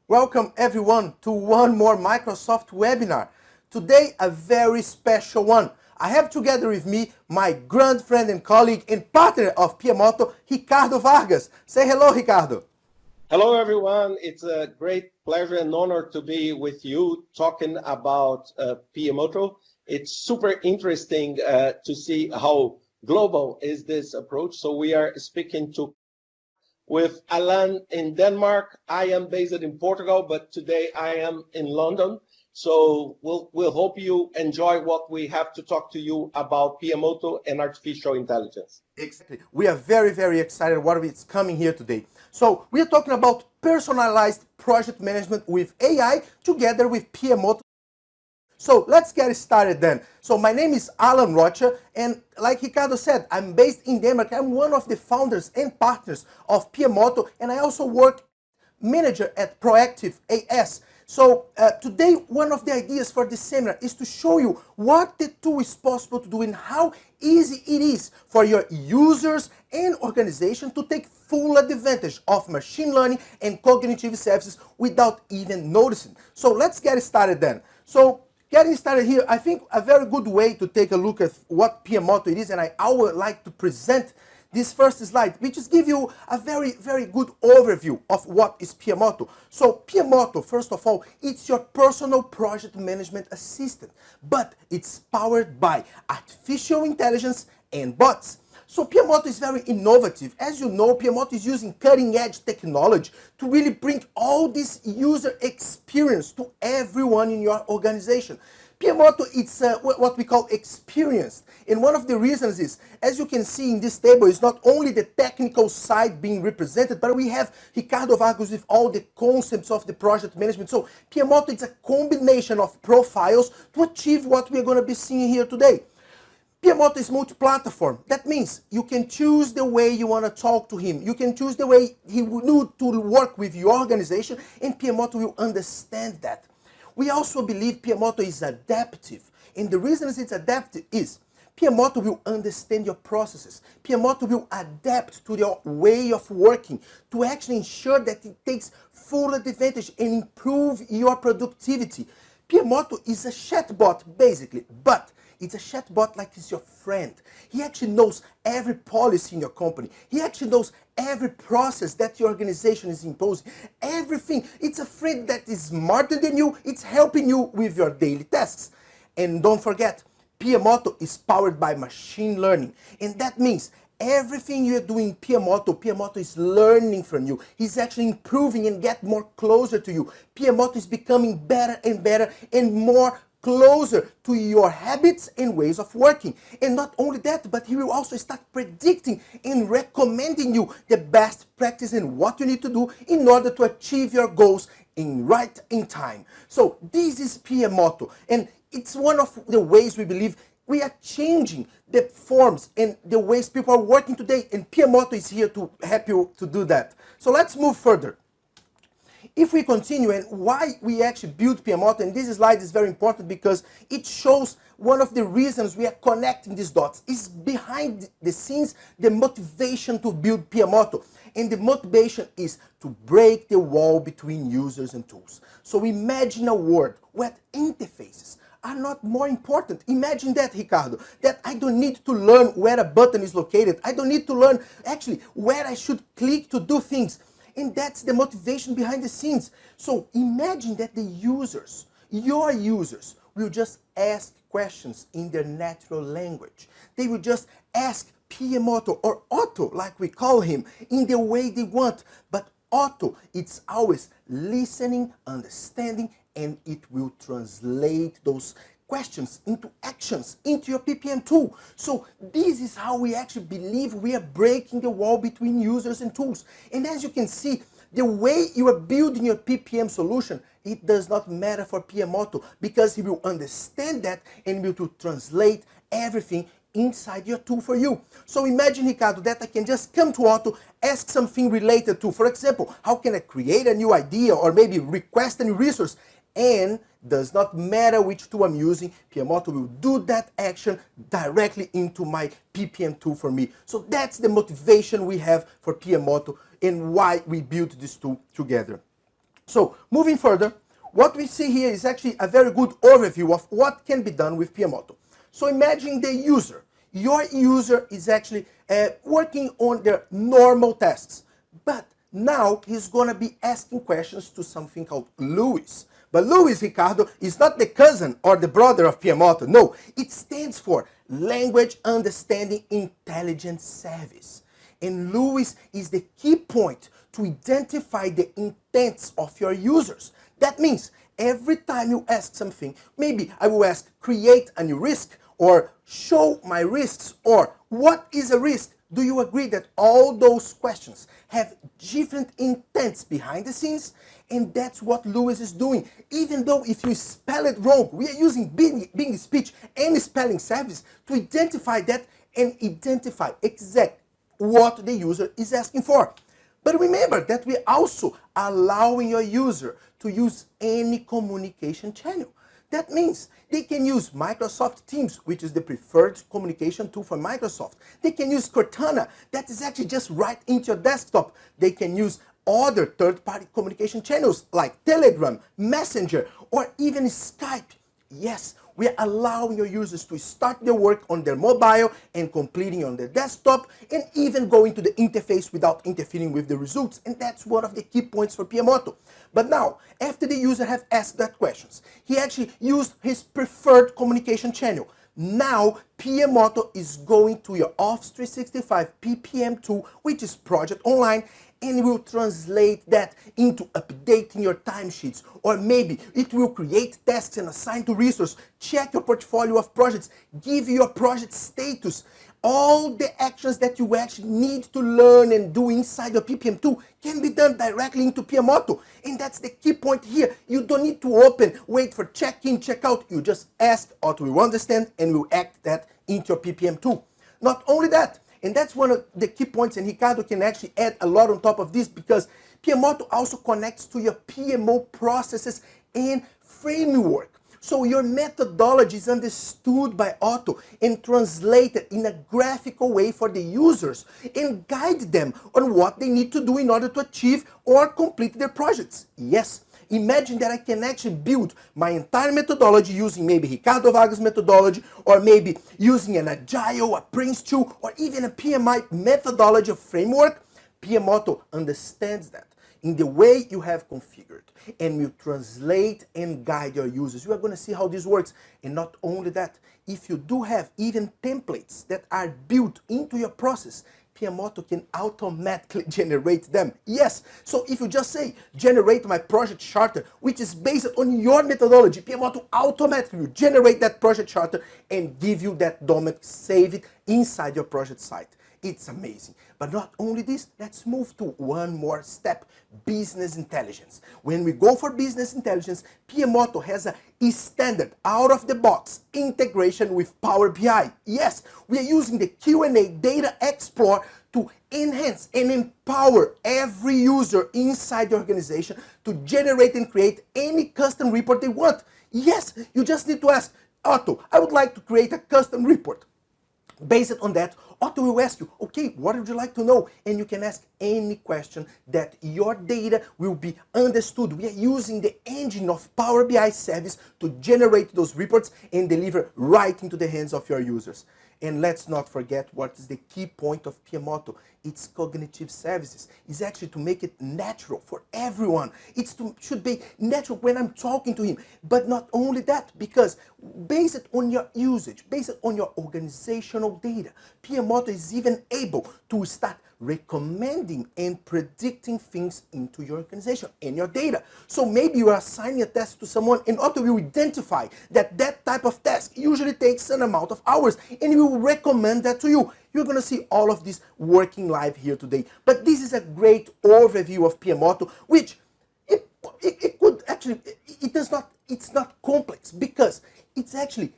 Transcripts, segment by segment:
Welcome everyone to one more Microsoft webinar. Today a very special one. I have together with me my grand friend and colleague and partner of PMOtto, Ricardo Vargas. Say hello, Ricardo. Hello everyone, it's a great pleasure and honor to be with you talking about PMOtto. It's super interesting to see how global is this approach. So we are speaking with Allan in Denmark. I am based in Portugal, but today I am in London. So we'll hope you enjoy what we have to talk to you about PMOtto and artificial intelligence. Exactly. We are very, very excited what is coming here today. So we are talking about personalized project management with AI together with PMOtto. So let's get started then. So my name is Allan Rocha, and like Ricardo said, I'm based in Denmark. I'm one of the founders and partners of PMOtto, and I also work manager at Proactive AS. So today, one of the ideas for this seminar is to show you what the tool is possible to do and how easy it is for your users and organization to take full advantage of machine learning and cognitive services without even noticing. So let's get started then. So getting started here, I think a very good way to take a look at what PMOtto it is, and I would like to present this first slide, which just give you a very, very good overview of what is PMOtto. So PMOtto, first of all, it's your personal project management assistant, but it's powered by artificial intelligence and bots. So PMOtto is very innovative. As you know, PMOtto is using cutting-edge technology to really bring all this user experience to everyone in your organization. PMOtto, it's what we call experienced. And one of the reasons is, as you can see in this table, is not only the technical side being represented, but we have Ricardo Vargas with all the concepts of the project management. So PMOtto is a combination of profiles to achieve what we're going to be seeing here today. PMOtto is multi-platform. That means you can choose the way you want to talk to him. You can choose the way he would need to work with your organization, and PMOtto will understand that. We also believe PMOtto is adaptive. And the reason it's adaptive is PMOtto will understand your processes. PMOtto will adapt to your way of working to actually ensure that it takes full advantage and improve your productivity. PMOtto is a chatbot, basically, but it's a chatbot like it's your friend. He actually knows every policy in your company. He actually knows every process that your organization is imposing. Everything. It's a friend that is smarter than you. It's helping you with your daily tasks. And don't forget, PMOtto is powered by machine learning. And that means everything you're doing in PMOtto is learning from you. He's actually improving and get more closer to you. PMOtto is becoming better and more closer to your habits and ways of working. And not only that, but he will also start predicting and recommending you the best practice and what you need to do in order to achieve your goals in time. So this is PMOtto, and it's one of the ways we believe we are changing the forms and the ways people are working today, and PMOtto is here to help you to do that. So let's move further. If we continue, and why we actually built PMOtto, and this slide is very important because it shows one of the reasons we are connecting these dots is behind the scenes, the motivation to build PMOtto. And the motivation is to break the wall between users and tools. So imagine a world where interfaces are not more important. Imagine that, Ricardo, that I don't need to learn where a button is located. I don't need to learn actually where I should click to do things. And that's the motivation behind the scenes. So imagine that the users, your users, will just ask questions in their natural language. They will just ask PMOtto or Otto, like we call him, in the way they want. But Otto, it's always listening, understanding, and it will translate those questions into actions, into your PPM tool. So this is how we actually believe we are breaking the wall between users and tools. And as you can see, the way you are building your PPM solution, it does not matter for PMOtto because he will understand that and will translate everything inside your tool for you. So imagine, Ricardo, that I can just come to Otto, ask something related to, for example, how can I create a new idea or maybe request a new resource, and does not matter which tool I'm using, PMOtto will do that action directly into my PPM tool for me. So that's the motivation we have for PMOtto and why we built this tool together. So moving further, what we see here is actually a very good overview of what can be done with PMOtto. So imagine the user. Your user is actually working on their normal tasks, but now he's going to be asking questions to something called Luis. But Luis, Ricardo, is not the cousin or the brother of PMOtto. No, it stands for Language Understanding Intelligence Service. And Luis is the key point to identify the intents of your users. That means every time you ask something, maybe I will ask, create a new risk, or show my risks, or what is a risk? Do you agree that all those questions have different intents behind the scenes? And that's what Luis is doing. Even though if you spell it wrong, we are using Bing Speech and spelling service to identify that and identify exactly what the user is asking for. But remember that we're also allowing your user to use any communication channel. That means they can use Microsoft Teams, which is the preferred communication tool for Microsoft. They can use Cortana, that is actually just right into your desktop. They can use other third-party communication channels like Telegram, Messenger, or even Skype. Yes, we are allowing your users to start their work on their mobile and completing on their desktop, and even go into the interface without interfering with the results. And that's one of the key points for PMOtto. But now, after the user have asked that questions, he actually used his preferred communication channel. Now, PMOtto is going to your Office 365 PPM tool, which is Project Online, and will translate that into updating your timesheets, or maybe it will create tasks and assign to resource, check your portfolio of projects, give you your project status. All the actions that you actually need to learn and do inside your PPM tool can be done directly into PMOtto. And that's the key point here. You don't need to open, wait for check-in, check-out. You just ask, Otto will understand, and will act that into your PPM tool. Not only that, and that's one of the key points, and Ricardo can actually add a lot on top of this, because PMOtto also connects to your PMO processes and framework. So your methodology is understood by Otto and translated in a graphical way for the users, and guide them on what they need to do in order to achieve or complete their projects. Yes, imagine that I can actually build my entire methodology using maybe Ricardo Vargas methodology, or maybe using an Agile, a Prince 2, or even a PMI methodology of framework. PMOtto understands that in the way you have configured, and will translate and guide your users. You are going to see how this works. And not only that, if you do have even templates that are built into your process, PMOtto can automatically generate them. Yes, so if you just say, generate my project charter, which is based on your methodology, PMOtto automatically will generate that project charter and give you that document, save it inside your project site. It's amazing. But not only this, let's move to one more step, business intelligence. When we go for business intelligence, PMOtto has a standard, out-of-the-box integration with Power BI. Yes, we are using the Q&A Data Explorer to enhance and empower every user inside the organization to generate and create any custom report they want. Yes, you just need to ask, Otto, I would like to create a custom report. Based on that, Otto will ask you, okay, what would you like to know? And you can ask any question that your data will be understood. We are using the engine of Power BI service to generate those reports and deliver right into the hands of your users. And let's not forget what is the key point of PMOtto. It's cognitive services. It's actually to make it natural for everyone. Should be natural when I'm talking to him. But not only that, because based on your usage, based on your organizational data, PMOtto is even able to start recommending and predicting things into your organization and your data. So maybe you are assigning a task to someone, and Otto will identify that that type of task usually takes an amount of hours, and he will recommend that to you. You're going to see all of this working live here today. But this is a great overview of PMOtto, which it could actually, it's not complex, because it's actually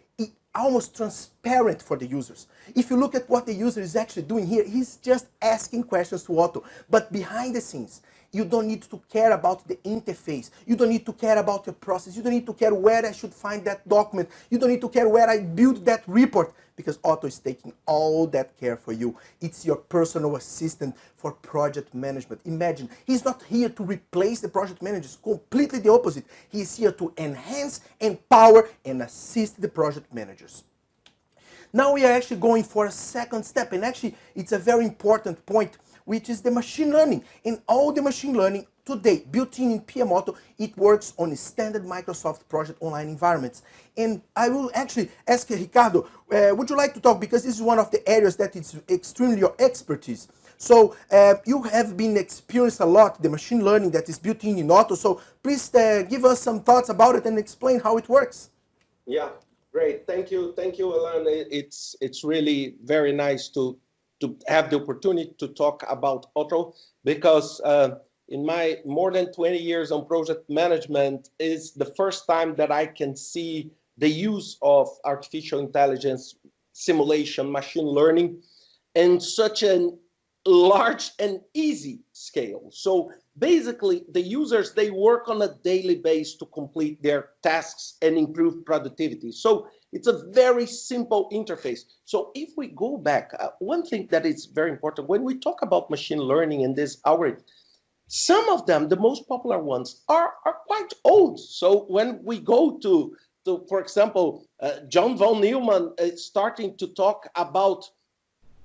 almost transparent for the users. If you look at what the user is actually doing here, he's just asking questions to Otto. But behind the scenes, You don't need to care about the interface. You don't need to care about your process. You don't need to care where I should find that document. You don't need to care where I build that report, because Otto is taking all that care for you. It's your personal assistant for project management. Imagine, he's not here to replace the project managers, completely the opposite. He's here to enhance, empower, and assist the project managers. Now we are actually going for a second step, and actually it's a very important point, which is the machine learning. In all the machine learning today, built in PMOtto, it works on standard Microsoft project online environments. And I will actually ask Ricardo, would you like to talk, because this is one of the areas that is extremely your expertise. So you have been experienced a lot, the machine learning that is built in Otto, so please give us some thoughts about it and explain how it works. Yeah. Great, thank you, Allan. It's really very nice to have the opportunity to talk about Otto, because in my more than 20 years on project management is the first time that I can see the use of artificial intelligence, simulation, machine learning, in such a large and easy scale. So basically, the users, they work on a daily basis to complete their tasks and improve productivity. So it's a very simple interface. So if we go back, one thing that is very important, when we talk about machine learning and this algorithm, some of them, the most popular ones, are quite old. So when we go to for example, John von Neumann is starting to talk about,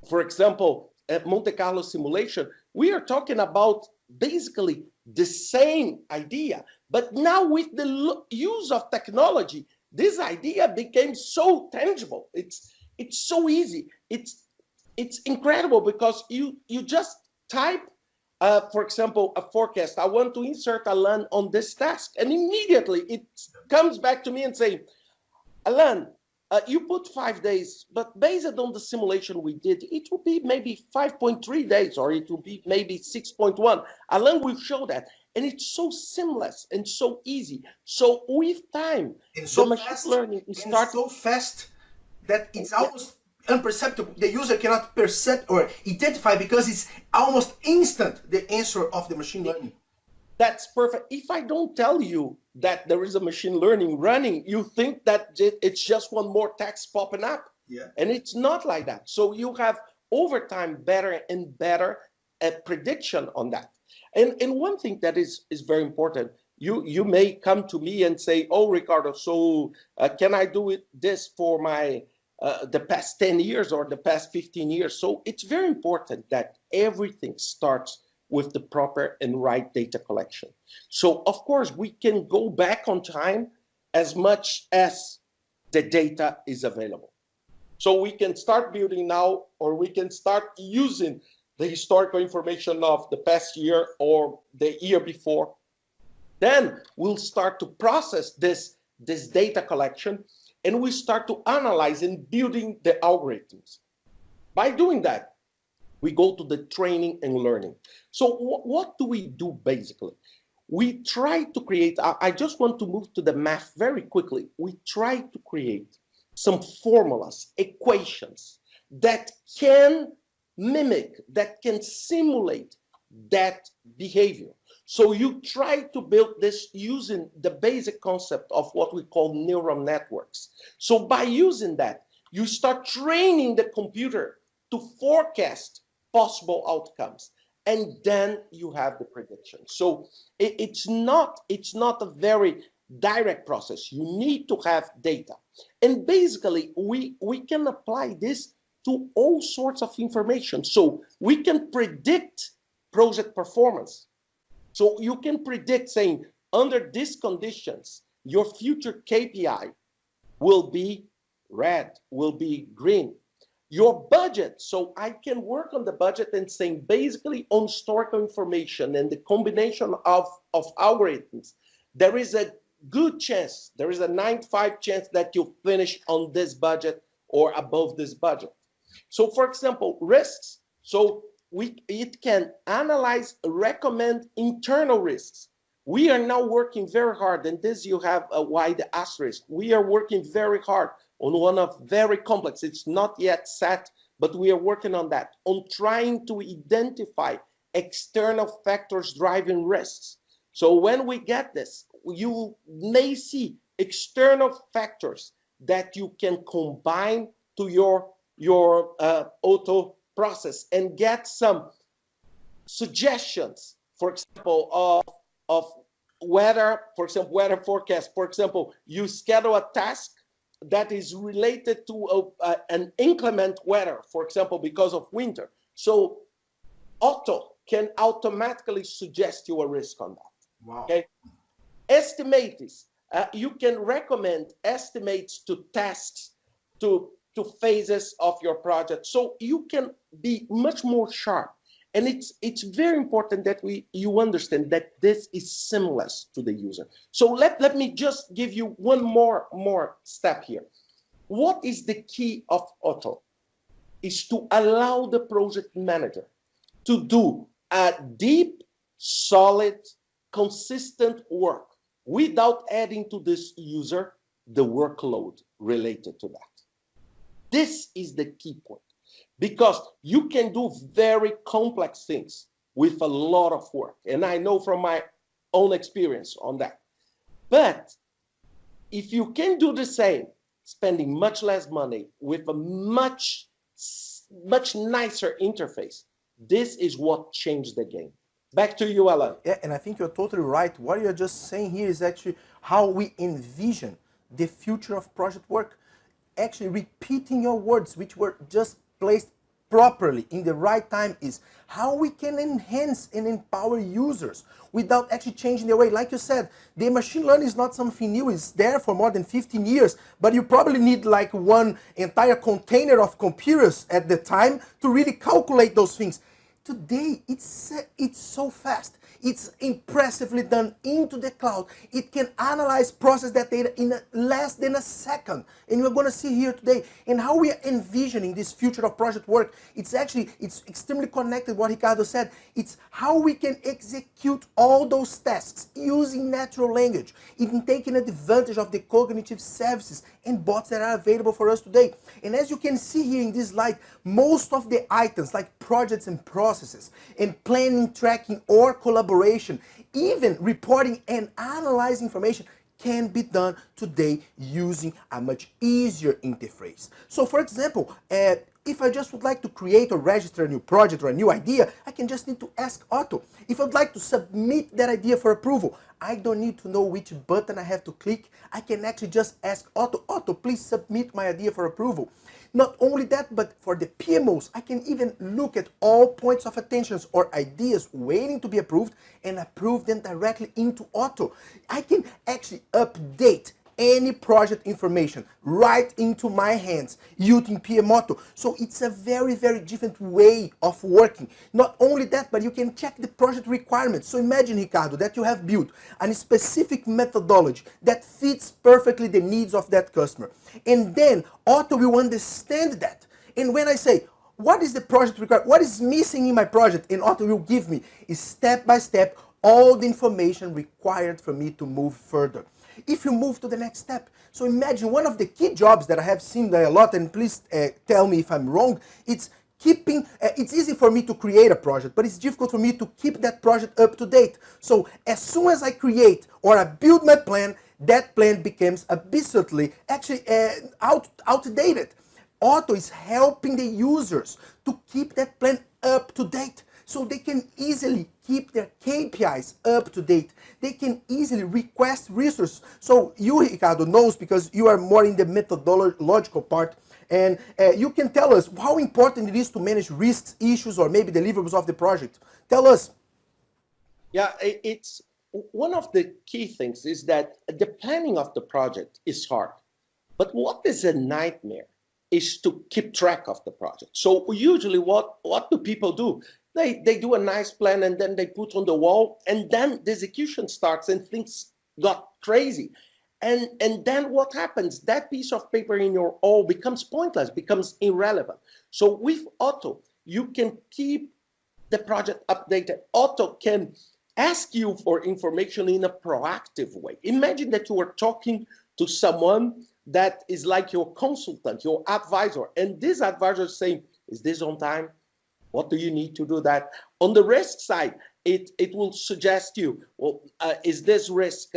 for example, Monte Carlo simulation, we are talking about basically the same idea, but now with the use of technology, this idea became so tangible. It's so easy. It's incredible, because you just type, for example, a forecast. I want to insert Allan on this task, and immediately it comes back to me and say, Allan, you put 5 days, but based on the simulation we did, it will be maybe 5.3 days, or it will be maybe 6.1. Allan will show that. And it's so seamless and so easy. So with time, and so the machine learning starts so fast that it's almost imperceptible. The user cannot perceive or identify, because it's almost instant, the answer of the machine learning. That's perfect. If I don't tell you that there is a machine learning running, you think that it's just one more text popping up. Yeah. And it's not like that. So you have over time better and better prediction on that. And one thing that is very important, you may come to me and say, oh, Ricardo, so can I do this for my the past 10 years or the past 15 years? So it's very important that everything starts with the proper and right data collection. So of course we can go back on time as much as the data is available. So we can start building now, or we can start using the historical information of the past year or the year before. Then we'll start to process this data collection, and we start to analyze and building the algorithms. By doing that, we go to the training and learning. So what do we do basically? We try to create, I just want to move to the math very quickly. We try to create some formulas, equations that can mimic, that can simulate that behavior. So you try to build this using the basic concept of what we call neural networks. So by using that, you start training the computer to forecast possible outcomes, and then you have the prediction. So it's not a very direct process. You need to have data, and basically we can apply this to all sorts of information. So we can predict project performance. So you can predict, saying, under these conditions, your future KPI will be red, will be green. Your budget, so I can work on the budget and saying, basically on historical information and the combination of algorithms, there is a good chance, there is a 95% chance that you finish on this budget or above this budget. So for example, risks. So it can analyze, recommend internal risks. We are now working very hard, and this you have a wide asterisk. We are working very hard on one of very complex, it's not yet set, but we are working on that, on trying to identify external factors driving risks. So when we get this, you may see external factors that you can combine to your auto process and get some suggestions, for example, of weather, for example, weather forecast. For example, you schedule a task that is related to an inclement weather, for example, because of winter. So Otto can automatically suggest you a risk on that. Wow. Okay. Estimates. You can recommend estimates to tasks, to phases of your project. So you can be much more sharp. And it's very important that you understand that this is seamless to the user. So let me just give you one more step here. What is the key of Otto? Is to allow the project manager to do a deep, solid, consistent work without adding to this user the workload related to that. This is the key point, because you can do very complex things with a lot of work. And I know from my own experience on that. But if you can do the same, spending much less money with a much nicer interface, this is what changed the game. Back to you, Allan. Yeah, and I think you're totally right. What you're just saying here is actually how we envision the future of project work. Actually repeating your words, which were just placed properly in the right time, is how we can enhance and empower users without actually changing their way. Like you said, the machine learning is not something new. It's there for more than 15 years, but you probably need like one entire container of computers at the time to really calculate those things. Today, it's so fast. It's impressively done into the cloud. It can analyze, process that data in less than a second. And we're going to see here today. And how we are envisioning this future of project work, it's extremely connected what Ricardo said. It's how we can execute all those tasks using natural language, even taking advantage of the cognitive services and bots that are available for us today. And as you can see here in this slide, most of the items like projects and processes and planning, tracking, or collaboration, even reporting and analyzing information can be done today using a much easier interface. So for example, if I just would like to create or register a new project or a new idea, I can just need to ask Otto. If I'd like to submit that idea for approval, I don't need to know which button I have to click. I can actually just ask Otto, Otto, please submit my idea for approval. Not only that, but for the PMOs, I can even look at all points of attentions or ideas waiting to be approved and approve them directly into Otto. I can actually update any project information right into my hands using PMOtto. So it's a very, very different way of working. Not only that, but you can check the project requirements. So imagine, Ricardo, that you have built a specific methodology that fits perfectly the needs of that customer. And then Otto will understand that. And when I say, what is the project required? What is missing in my project? And Otto will give me step by step all the information required for me to move further. If you move to the next step, so imagine one of the key jobs that I have seen there a lot, and please tell me if I'm wrong, it's keeping, it's easy for me to create a project, but it's difficult for me to keep that project up to date. So as soon as I create or I build my plan, that plan becomes abysmally, actually outdated. Otto is helping the users to keep that plan up to date, so they can easily keep their KPIs up to date. They can easily request resources. So you, Ricardo, knows, because you are more in the methodological part, and you can tell us how important it is to manage risks, issues, or maybe deliverables of the project. Tell us. Yeah, it's one of the key things is that the planning of the project is hard. But what is a nightmare is to keep track of the project. So usually what do people do? They do a nice plan and then they put on the wall, and then the execution starts and things got crazy. And then what happens? That piece of paper in your wall becomes pointless, becomes irrelevant. So with Otto, you can keep the project updated. Otto can ask you for information in a proactive way. Imagine that you are talking to someone that is like your consultant, your advisor, and this advisor is saying, is this on time? What do you need to do that? On the risk side, it will suggest you, well, is this risk,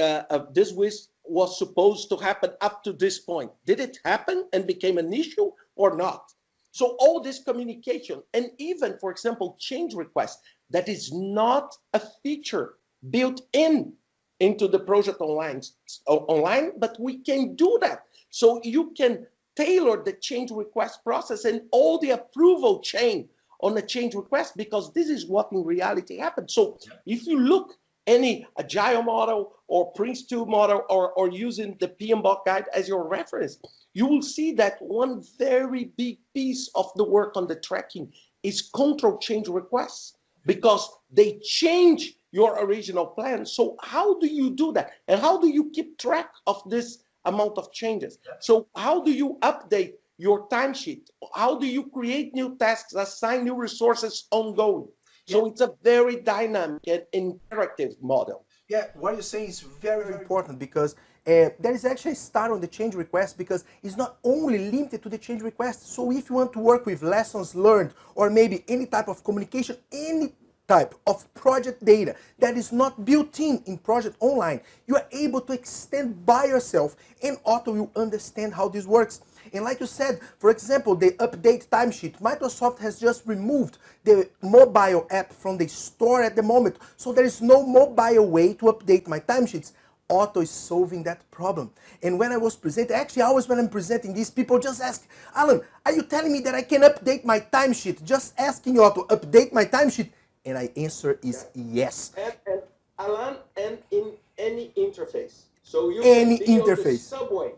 this risk was supposed to happen up to this point. Did it happen and became an issue or not? So all this communication, and even, for example, change requests, that is not a feature built into the project online, but we can do that. So you can tailor the change request process and all the approval chain on a change request, because this is what in reality happens. So if you look any agile model or Prince2 model or using the PMBOK guide as your reference, you will see that one very big piece of the work on the tracking is control change requests, because they change your original plan. So how do you do that? And how do you keep track of this amount of changes? So how do you update your timesheet? How do you create new tasks, assign new resources ongoing? So it's a very dynamic and interactive model. Yeah, what you're saying is very, very important, because there is actually a start on the change request, because it's not only limited to the change request. So if you want to work with lessons learned, or maybe any type of communication, any type of project data that is not built in project online, you are able to extend by yourself, and Otto will understand how this works. And like you said, for example, the update timesheet, Microsoft has just removed the mobile app from the store at the moment, so there is no mobile way to update my timesheets. Otto is solving that problem. And when I was presenting, actually always when I'm presenting these, people just ask, Allan, are you telling me that I can update my timesheet? Just asking Otto, update my timesheet? And I answer is yes. And Allan, and in any interface. So you any can be interface. on the subway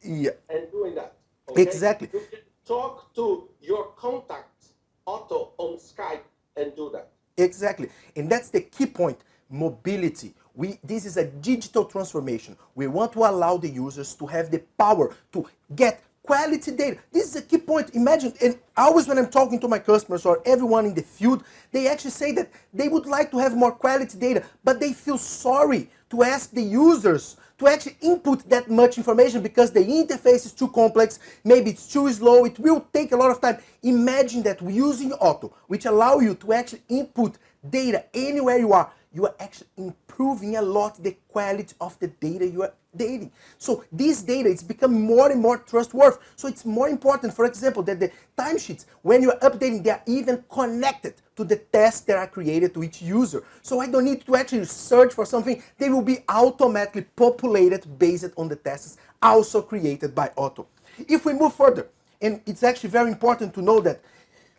and doing that. Okay? Exactly. You can talk to your contact, Otto, on Skype and do that. Exactly. And that's the key point, mobility. This is a digital transformation. We want to allow the users to have the power to get quality data. This is a key point. Imagine, and always when I'm talking to my customers or everyone in the field, they actually say that they would like to have more quality data, but they feel sorry to ask the users to actually input that much information because the interface is too complex, maybe it's too slow, it will take a lot of time. Imagine that we're using Otto, which allow you to actually input data anywhere you are actually improving a lot the quality of the data you are dating. So this data is becoming more and more trustworthy. So it's more important, for example, that the timesheets, when you're updating, they are even connected to the tasks that are created to each user. So I don't need to actually search for something. They will be automatically populated based on the tasks also created by Otto. If we move further, and it's actually very important to know that,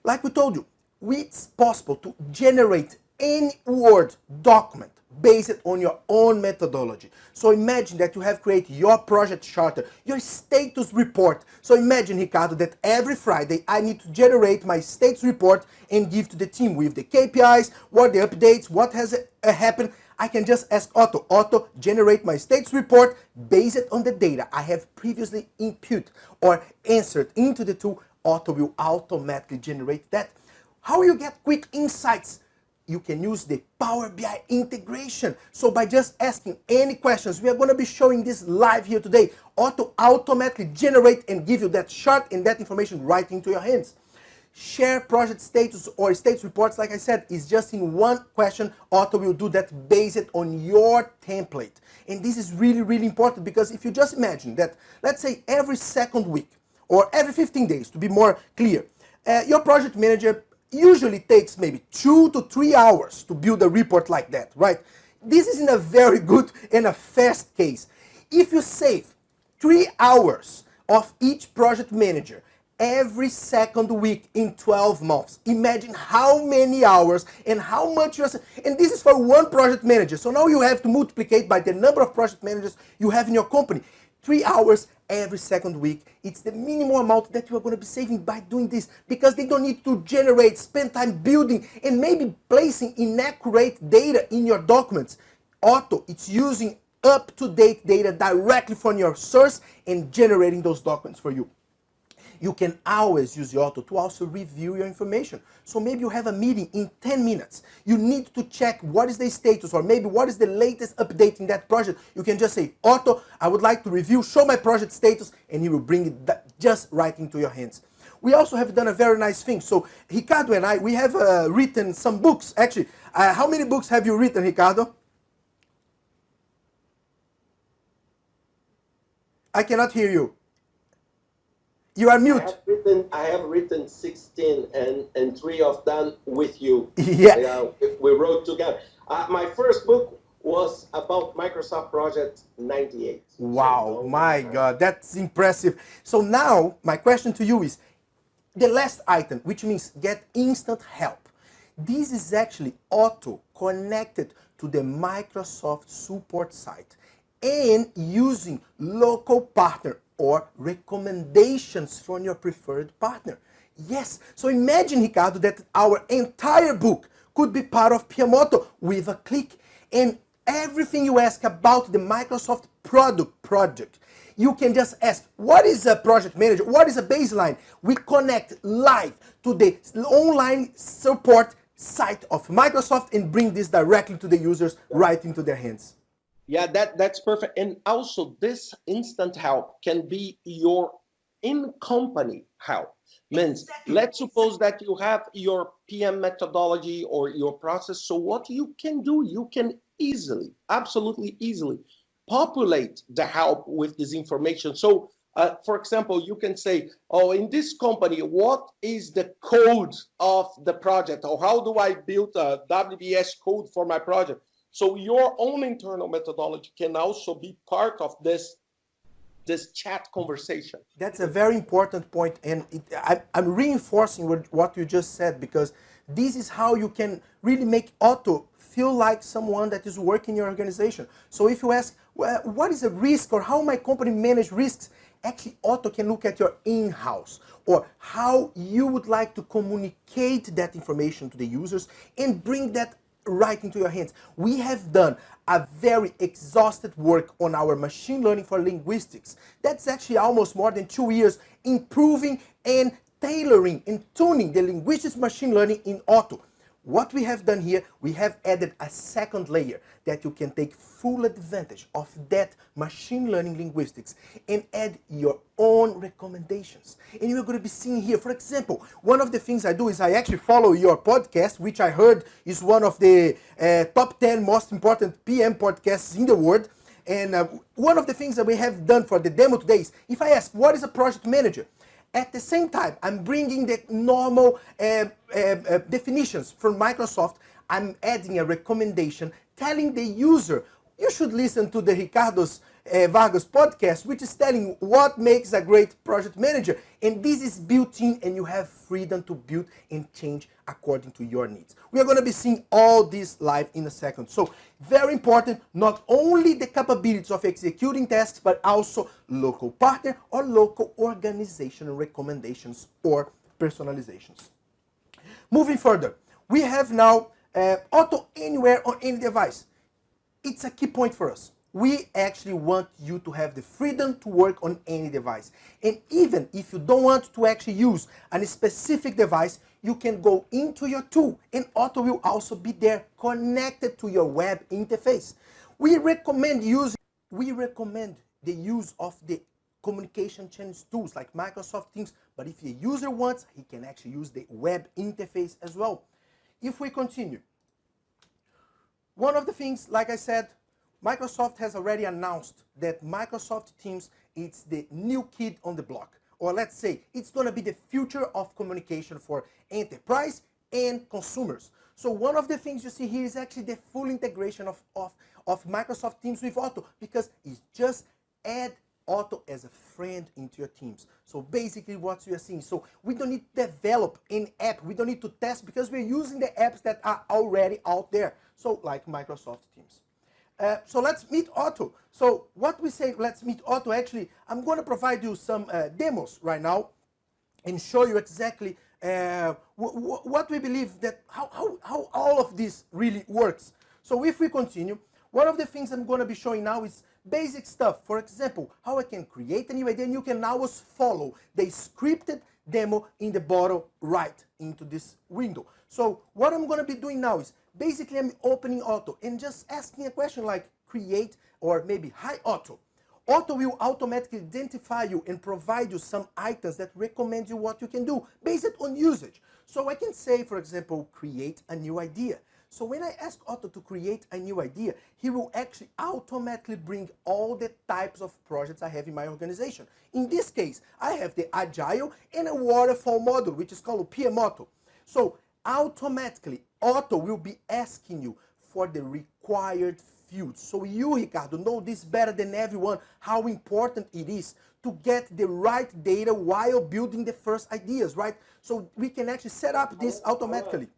like we told you, it's possible to generate any Word document based on your own methodology. So imagine that you have created your project charter, your status report. So imagine, Ricardo, that every Friday I need to generate my status report and give to the team with the KPIs, what the updates, what has happened. I can just ask Otto, generate my status report based on the data I have previously input or answered into the tool. Otto will automatically generate that. How you get quick insights? You can use the Power BI integration. So by just asking any questions, we are going to be showing this live here today. Otto automatically generate and give you that chart and that information right into your hands. Share project status or status reports, like I said, is just in one question. Otto will do that based on your template. And this is really, really important, because if you just imagine that, let's say every second week or every 15 days, to be more clear, your project manager usually takes maybe 2 to 3 hours to build a report like that, right? This is in a very good and a fast case. If you save 3 hours of each project manager every second week in 12 months, imagine how many hours and how much you're, and this is for one project manager. So now you have to multiply by the number of project managers you have in your company. 3 hours every second week. It's the minimum amount that you are going to be saving by doing this, because they don't need to generate, spend time building, and maybe placing inaccurate data in your documents. Otto, it's using up-to-date data directly from your source and generating those documents for you. You can always use Otto to also review your information. So maybe you have a meeting in 10 minutes. You need to check what is the status, or maybe what is the latest update in that project. You can just say, Otto, I would like to review, show my project status, and he will bring it just right into your hands. we also have done a very nice thing. So Ricardo and I, we have written some books. Actually, how many books have you written, Ricardo? I cannot hear you. You are mute. I have written 16 and 3 of them with you. Yeah. We wrote together. My first book was about Microsoft Project 98. Wow, my God, that's impressive. So now, my question to you is, the last item, which means get instant help. This is actually Otto connected to the Microsoft support site and using local partner or recommendations from your preferred partner. Yes, so imagine, Ricardo, that our entire book could be part of PMOtto with a click, and everything you ask about the Microsoft project, you can just ask, what is a project manager? What is a baseline? We connect live to the online support site of Microsoft and bring this directly to the users right into their hands. Yeah, that's perfect. And also this instant help can be your in-company help. Means, let's suppose that you have your PM methodology or your process. So what you can do, you can easily, absolutely easily, populate the help with this information. So, for example, you can say, oh, in this company, what is the code of the project? Or how do I build a WBS code for my project? So your own internal methodology can also be part of this chat conversation. That's a very important point, and I'm reinforcing what you just said, because this is how you can really make Otto feel like someone that is working in your organization. So if you ask, well, what is a risk, or how my company manage risks, actually Otto can look at your in-house, or how you would like to communicate that information to the users and bring that right into your hands. We have done a very exhaustive work on our machine learning for linguistics. That's actually almost more than 2 years improving and tailoring and tuning the linguistics machine learning in Otto. What we have done here, we have added a second layer that you can take full advantage of that machine learning linguistics and add your own recommendations. And you're going to be seeing here, for example, one of the things I do is I actually follow your podcast, which I heard is one of the top 10 most important PM podcasts in the world. And one of the things that we have done for the demo today is, if I ask, what is a project manager? At the same time, I'm bringing the normal definitions from Microsoft. I'm adding a recommendation telling the user, you should listen to the Ricardo's Vargas podcast, which is telling what makes a great project manager. And this is built in, and you have freedom to build and change according to your needs. We are going to be seeing all this live in a second. So very important, not only the capabilities of executing tasks, but also local partner or local organizational recommendations or personalizations. Moving further, we have now Otto anywhere on any device. It's a key point for us. We actually want you to have the freedom to work on any device. And even if you don't want to actually use a specific device, you can go into your tool and Otto will also be there connected to your web interface. We recommend the use of the communication channels tools like Microsoft Teams, but if the user wants, he can actually use the web interface as well. If we continue, one of the things, like I said, Microsoft has already announced that Microsoft Teams is the new kid on the block. Or let's say, it's going to be the future of communication for enterprise and consumers. So one of the things you see here is actually the full integration of Microsoft Teams with Otto, because it's just add Otto as a friend into your teams. So basically what you are seeing, so we don't need to develop an app, we don't need to test, because we're using the apps that are already out there. So like Microsoft Teams. So let's meet Otto. So what we say, let's meet Otto, actually, I'm going to provide you some demos right now and show you exactly what we believe that, how all of this really works. So if we continue, one of the things I'm going to be showing now is basic stuff. For example, how I can create a new idea, and you can now follow the scripted demo in the bottom right into this window. So what I'm going to be doing now is basically I'm opening Otto and just asking a question like create, or maybe hi Otto, Otto will automatically identify you and provide you some items that recommend you what you can do based on usage. So I can say, for example, create a new idea. So when I ask Otto to create a new idea, he will actually automatically bring all the types of projects I have in my organization. In this case, I have the Agile and a waterfall model, which is called PMOtto. So automatically, Otto will be asking you for the required fields. So you, Ricardo, know this better than everyone, how important it is to get the right data while building the first ideas, right? So we can actually set up this automatically.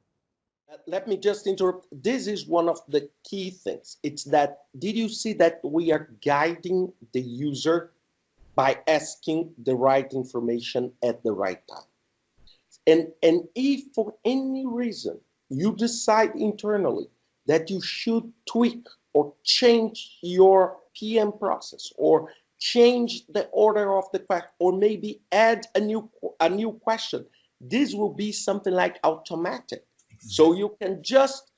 Let me just interrupt. This is one of the key things. It's that, did you see that we are guiding the user by asking the right information at the right time? And if for any reason you decide internally that you should tweak or change your PM process, or change the order of the question, or maybe add a new question, this will be something like automatic. So you can just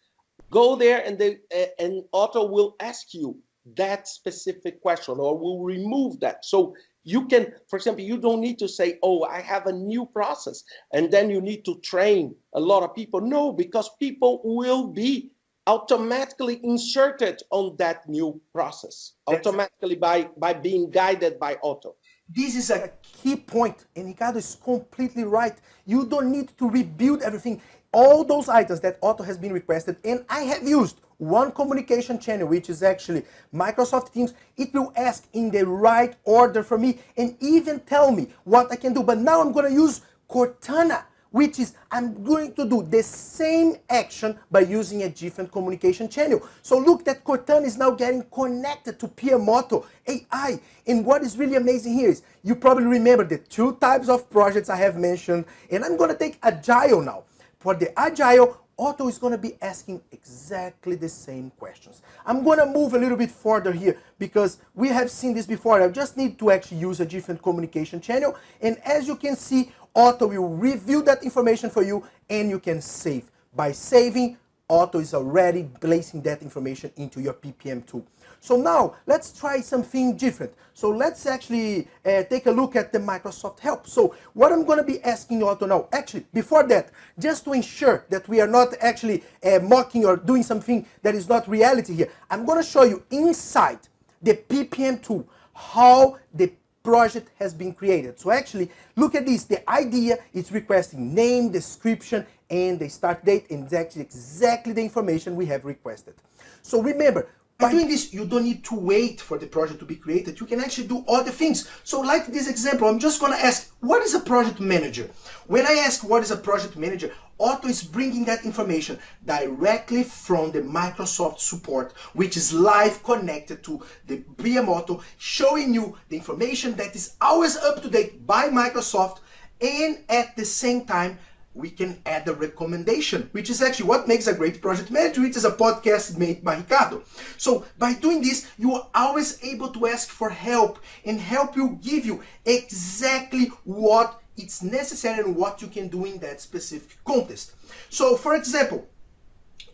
go there and Otto will ask you that specific question, or will remove that. So you can, for example, you don't need to say, oh, I have a new process, and then you need to train a lot of people. No, because people will be automatically inserted on that new process, automatically by being guided by Otto. This is a key point, and Ricardo is completely right. You don't need to rebuild everything. All those items that Otto has been requested, and I have used one communication channel, which is actually Microsoft Teams. It will ask in the right order for me and even tell me what I can do. But now I'm going to use Cortana, which is I'm going to do the same action by using a different communication channel. So look, that Cortana is now getting connected to PMOtto.ai. And what is really amazing here is, you probably remember the two types of projects I have mentioned, and I'm going to take Agile now. For the Agile, Otto is going to be asking exactly the same questions. I'm going to move a little bit further here because we have seen this before. I just need to actually use a different communication channel. And as you can see, Otto will review that information for you and you can save. By saving, Otto is already placing that information into your PPM tool. So now let's try something different. So let's actually take a look at the Microsoft Help. So what I'm going to be asking Otto now, actually before that, just to ensure that we are not actually mocking or doing something that is not reality here, I'm going to show you inside the PPM tool how the project has been created. So actually, look at this. The idea is requesting name, description, and the start date, and that's exactly the information we have requested. So remember, by doing this, you don't need to wait for the project to be created. You can actually do other things. So like this example, I'm just going to ask, what is a project manager? When I ask what is a project manager, Otto is bringing that information directly from the Microsoft support, which is live connected to the PMOtto, showing you the information that is always up to date by Microsoft, and at the same time, we can add a recommendation, which is actually what makes a great project manager, which is a podcast made by Ricardo. So by doing this, you are always able to ask for help, and help will give you exactly what it's necessary and what you can do in that specific context. So for example,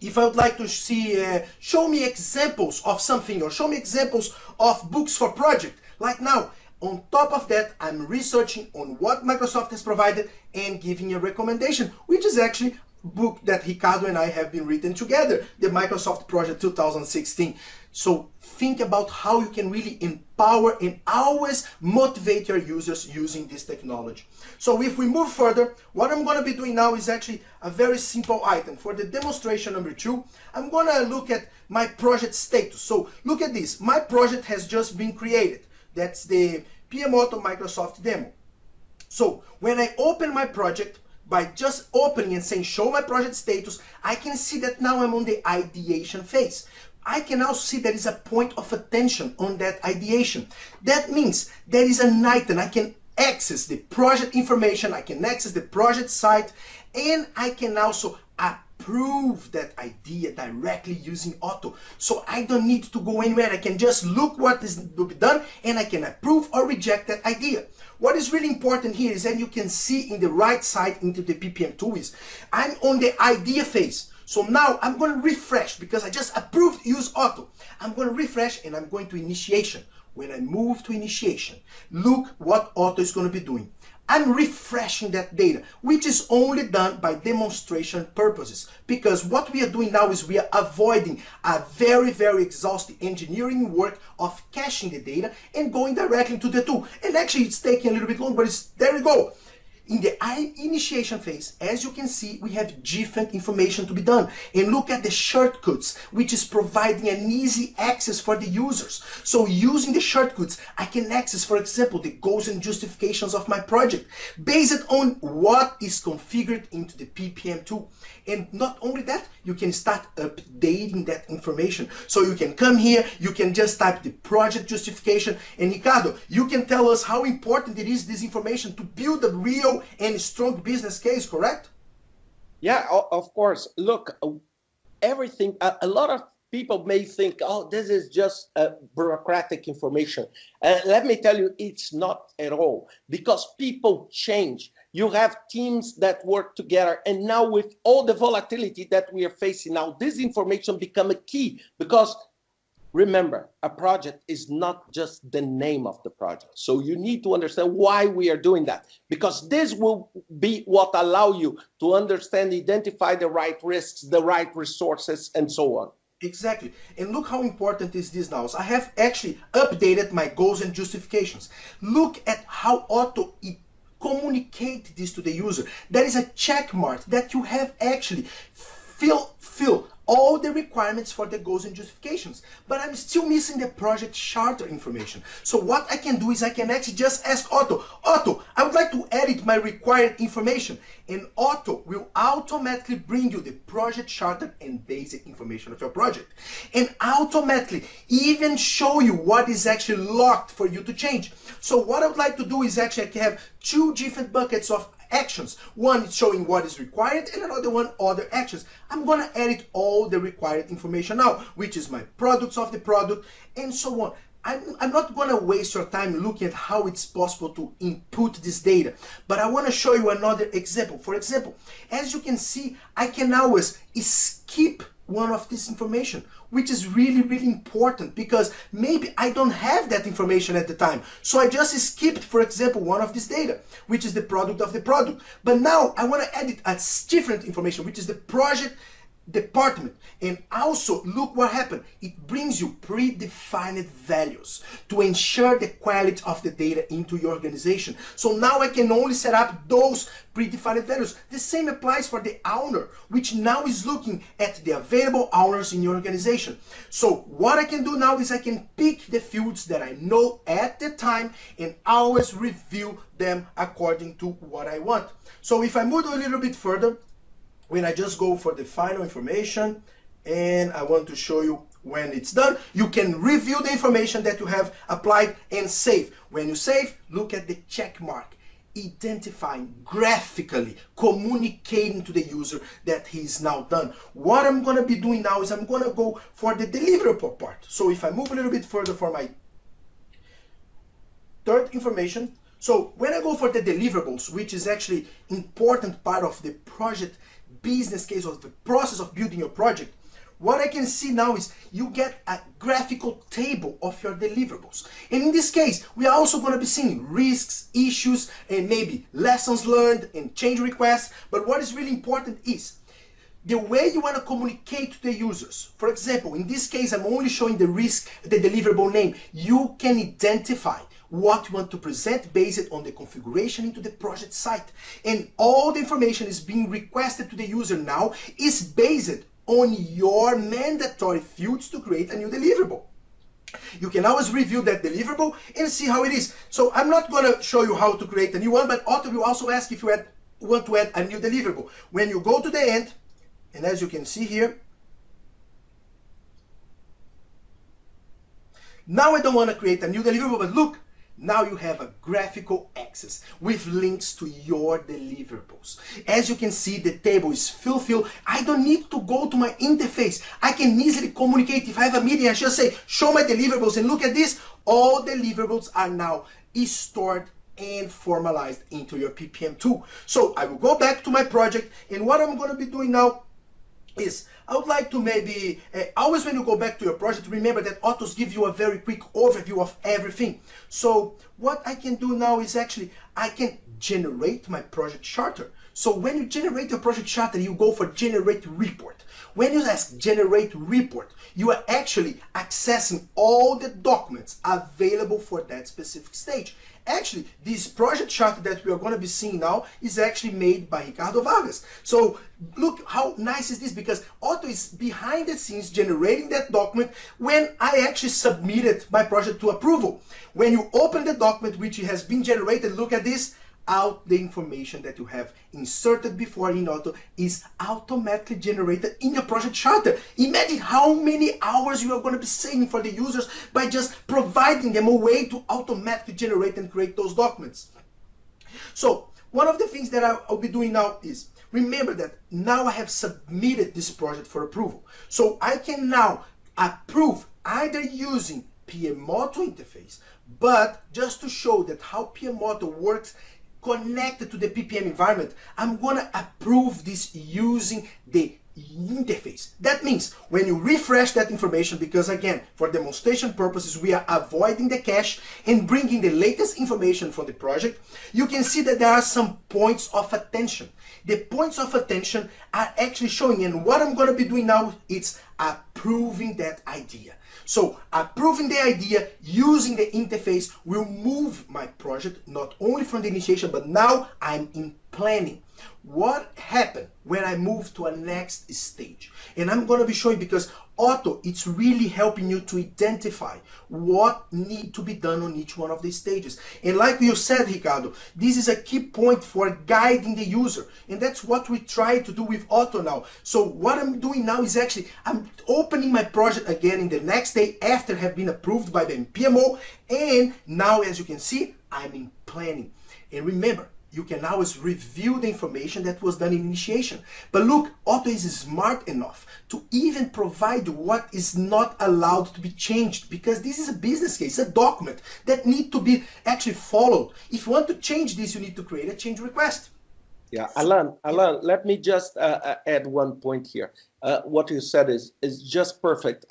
if I would like to see, show me examples of something, or show me examples of books for project, like now, on top of that, I'm researching on what Microsoft has provided and giving a recommendation, which is actually a book that Ricardo and I have been written together, the Microsoft Project 2016. So think about how you can really empower and always motivate your users using this technology. So if we move further, what I'm going to be doing now is actually a very simple item. For the demonstration number 2, I'm going to look at my project status. So look at this. My project has just been created. That's the PMOtto Microsoft demo. So when I open my project, by just opening and saying show my project status, I can see that now I'm on the ideation phase. I can also see there is a point of attention on that ideation. That means there is an item. I can access the project information, I can access the project site, and I can also approve that idea directly using Otto. So I don't need to go anywhere. I can just look what is to be done, and I can approve or reject that idea. What is really important here is that you can see in the right side into the PPM tool is I'm on the idea phase. So now I'm going to refresh because I just approved use Otto. I'm going to refresh and I'm going to initiation. when I move to initiation, look what Otto is going to be doing. I'm refreshing that data, which is only done by demonstration purposes, because what we are doing now is we are avoiding a very, very exhaustive engineering work of caching the data and going directly to the tool. And actually it's taking a little bit long, but there we go. In the initiation phase, as you can see, we have different information to be done. And look at the shortcuts, which is providing an easy access for the users. So using the shortcuts, I can access, for example, the goals and justifications of my project based on what is configured into the PPM tool. And not only that, you can start updating that information. So you can come here, you can just type the project justification. And Ricardo, you can tell us how important it is, this information, to build a real and strong business case, correct? Yeah, of course. Look, everything, a lot of people may think, oh, this is just bureaucratic information. Let me tell you, it's not at all, because people change. You have teams that work together, and now with all the volatility that we are facing now, this information become a key, because remember, a project is not just the name of the project. So you need to understand why we are doing that, because this will be what allow you to understand, identify the right risks, the right resources, and so on. Exactly. And look how important is this now. So I have actually updated my goals and justifications. Look at how Otto communicate this to the user. There is a check mark that you have actually fill all the requirements for the goals and justifications, but I'm still missing the project charter information. So what I can do is I can actually just ask Otto, I would like to edit my required information, and Otto will automatically bring you the project charter and basic information of your project, and automatically even show you what is actually locked for you to change. So what I would like to do is actually have two different buckets of actions. One is showing what is required, and another one other actions. I'm going to edit all the required information now, which is my products of the product and so on. I'm not going to waste your time looking at how it's possible to input this data, but I want to show you another example. For example, as you can see, I can always skip one of this information, which is really, really important, because maybe I don't have that information at the time. So I just skipped, for example, one of this data, which is the product of the product. But now I want to edit a different information, which is the project department. And also look what happened. It brings you predefined values to ensure the quality of the data into your organization. So now I can only set up those predefined values. The same applies for the owner, which now is looking at the available owners in your organization. So what I can do now is I can pick the fields that I know at the time and always review them according to what I want. So if I move a little bit further, when I just go for the final information and I want to show you when it's done, you can review the information that you have applied and save. When you save, look at the check mark, identifying graphically, communicating to the user that he's now done. What I'm going to be doing now is I'm going to go for the deliverable part. So if I move a little bit further for my third information, so when I go for the deliverables, which is actually important part of the project business case of the process of building your project, what I can see now is you get a graphical table of your deliverables. And in this case, we are also going to be seeing risks, issues, and maybe lessons learned and change requests. But what is really important is the way you want to communicate to the users. For example, in this case, I'm only showing the risk, the deliverable name. You can identify what you want to present based on the configuration into the project site. And all the information is being requested to the user now is based on your mandatory fields to create a new deliverable. You can always review that deliverable and see how it is. So I'm not going to show you how to create a new one, but Otto will also ask if you want to add a new deliverable. When you go to the end, and as you can see here, now I don't want to create a new deliverable, but look, now you have a graphical access with links to your deliverables. As you can see, the table is filled. I don't need to go to my interface. I can easily communicate. If I have a meeting, I just say, show my deliverables, and look at this. All deliverables are now stored and formalized into your PPM tool. So I will go back to my project, and what I'm going to be doing now is I would like to maybe, always when you go back to your project, remember that Otto's give you a very quick overview of everything. So what I can do now is actually, I can generate my project charter. So when you generate your project charter, you go for generate report. When you ask generate report, you are actually accessing all the documents available for that specific stage. Actually, this project chart that we are going to be seeing now is actually made by Ricardo Vargas. So look how nice is this, because Otto is behind the scenes generating that document when I actually submitted my project to approval. When you open the document which has been generated, look at this. Out the information that you have inserted before in Otto is automatically generated in your project charter. Imagine how many hours you are going to be saving for the users by just providing them a way to automatically generate and create those documents. So one of the things that I'll be doing now is, remember that now I have submitted this project for approval. So I can now approve either using PMOtto interface, but just to show that how PMOtto works connected to the PPM environment, I'm gonna approve this using the interface. That means when you refresh that information, because again, for demonstration purposes, we are avoiding the cache and bringing the latest information from the project, you can see that there are some points of attention. The points of attention are actually showing, and what I'm going to be doing now is approving that idea. So approving the idea using the interface will move my project not only from the initiation, but now I'm in planning. What happened when I move to a next stage? And I'm going to be showing, because Otto, it's really helping you to identify what need to be done on each one of these stages. And like you said, Ricardo, this is a key point for guiding the user. And that's what we try to do with Otto now. So what I'm doing now is actually, I'm opening my project again in the next day after have been approved by the PMO. And now, as you can see, I'm in planning. And remember, you can always review the information that was done in initiation. But look, Otto is smart enough to even provide what is not allowed to be changed, because this is a business case, a document that need to be actually followed. If you want to change this, you need to create a change request. Yeah, Allan, let me just add one point here. What you said is just perfect.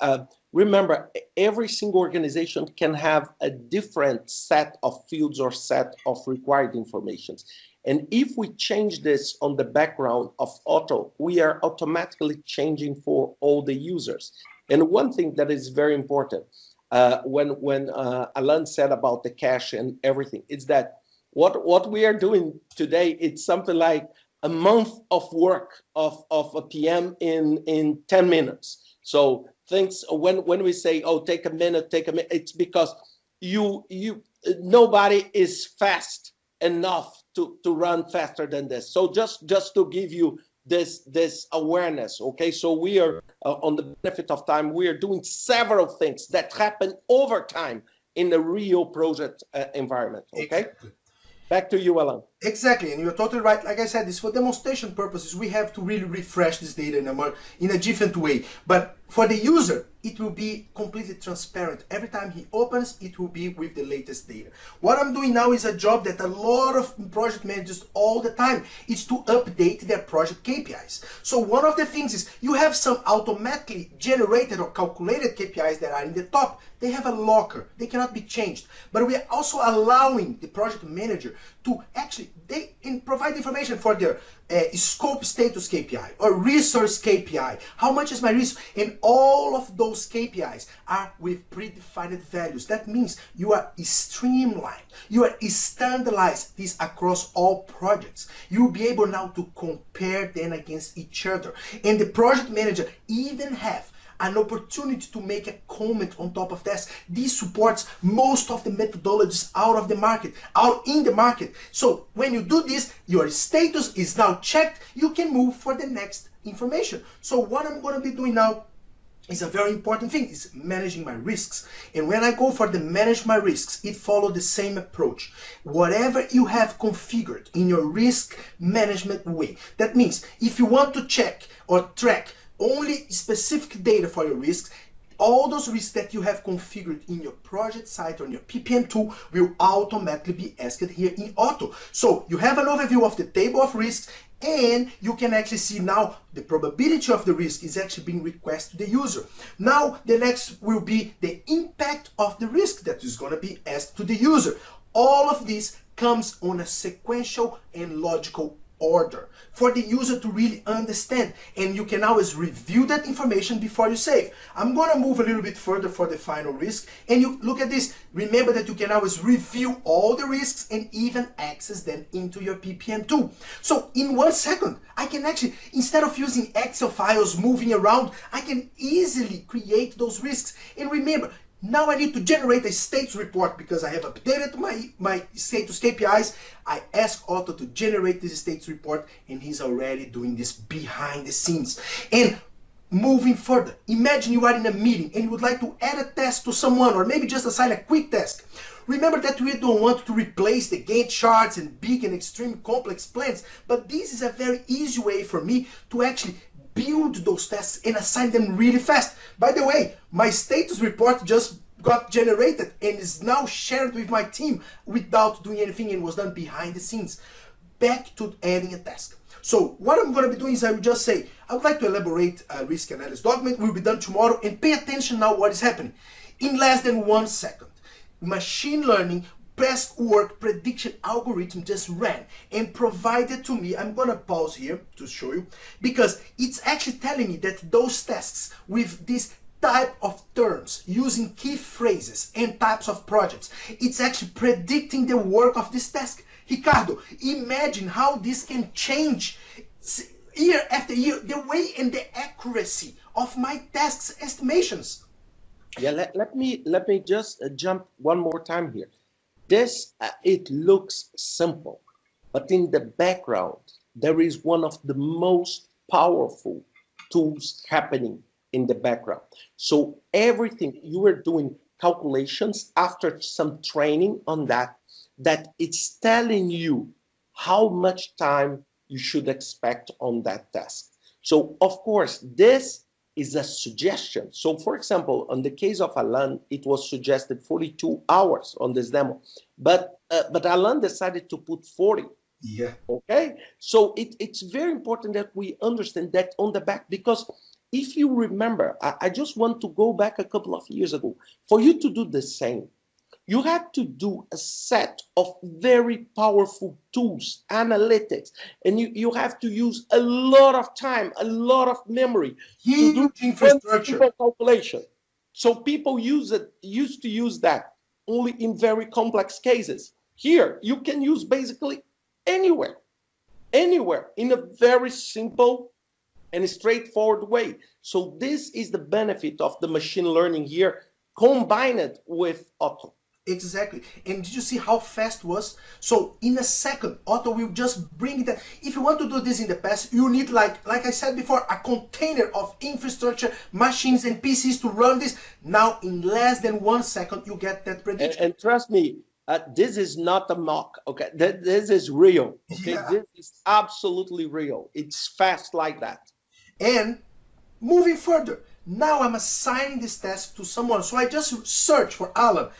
Remember, every single organization can have a different set of fields or set of required informations. And if we change this on the background of Otto, we are automatically changing for all the users. And one thing that is very important, when Allan said about the cache and everything, is that what we are doing today, it's something like a month of work of a PM in 10 minutes. So things, when we say, oh, take a minute, it's because nobody is fast enough to run faster than this. So just to give you this awareness, okay? So we are, on the benefit of time, we are doing several things that happen over time in the real project environment, okay? Exactly. Back to you, Allan. Exactly, and you're totally right. Like I said, this for demonstration purposes, we have to really refresh this data in a different way. But for the user, it will be completely transparent. Every time he opens, it will be with the latest data. What I'm doing now is a job that a lot of project managers all the time is to update their project KPIs. So one of the things is you have some automatically generated or calculated KPIs that are in the top. They have a locker. They cannot be changed. But we are also allowing the project manager to actually provide information for their scope status KPI or resource KPI. How much is my resource? And all of those KPIs are with predefined values. That means you are streamlined. You are standardized this across all projects. You'll be able now to compare them against each other. And the project manager even have an opportunity to make a comment on top of this. This supports most of the methodologies out in the market. So when you do this, your status is now checked. You can move for the next information. So what I'm going to be doing now is a very important thing, is managing my risks. And when I go for the manage my risks, it follows the same approach. Whatever you have configured in your risk management way, that means if you want to check or track only specific data for your risks, all those risks that you have configured in your project site or in your PPM tool will automatically be asked here in Otto. So you have an overview of the table of risks, And you can actually see now the probability of the risk is actually being requested to the user. Now the next will be the impact of the risk that is going to be asked to the user. All of this comes on a sequential and logical order for the user to really understand, and you can always review that information before you save. I'm going to move a little bit further for the final risk, and you look at this. Remember that you can always review all the risks and even access them into your PPM tool. So in 1 second, I can actually, instead of using Excel files moving around, I can easily create those risks. And remember, now I need to generate a status report because I have updated my status KPIs. I ask Otto to generate this status report, and he's already doing this behind the scenes. And moving further, imagine you are in a meeting and you would like to add a task to someone, or maybe just assign a quick task. Remember that we don't want to replace the Gantt charts and big and extreme complex plans, but this is a very easy way for me to actually build those tasks and assign them really fast. By the way, my status report just got generated and is now shared with my team without doing anything, and was done behind the scenes. Back to adding a task. So what I'm going to be doing is I will just say, I would like to elaborate a risk analysis document. It will be done tomorrow, and pay attention now what is happening. In less than 1 second, machine learning best work prediction algorithm just ran and provided to me. I'm gonna pause here to show you, because it's actually telling me that those tasks with this type of terms, using key phrases and types of projects, it's actually predicting the work of this task. Ricardo, imagine how this can change year after year the way and the accuracy of my tasks estimations. Yeah, let me just jump one more time here. This, it looks simple, but in the background, there is one of the most powerful tools happening in the background. So everything you are doing calculations after some training on that it's telling you how much time you should expect on that task. So of course, this is a suggestion. So for example, on the case of Allan, it was suggested 42 hours on this demo, but Allan decided to put 40. Yeah. Okay. So it's very important that we understand that on the back, because if you remember, I just want to go back a couple of years ago. For you to do the same, you had to do a set of very powerful tools, analytics, and you have to use a lot of time, a lot of memory to do infrastructure calculation. So people used to use that only in very complex cases. Here, you can use basically anywhere in a very simple and straightforward way. So this is the benefit of the machine learning here, combined with Otto. Exactly. And did you see how fast it was? So in a second, Otto will just bring that. If you want to do this in the past, you need, like I said before, a container of infrastructure, machines and PCs to run this. Now in less than 1 second, you get that prediction. And trust me, this is not a mock, okay? This is real, okay? Yeah. This is absolutely real. It's fast like that. And moving further, now I'm assigning this task to someone. So I just search for Allan.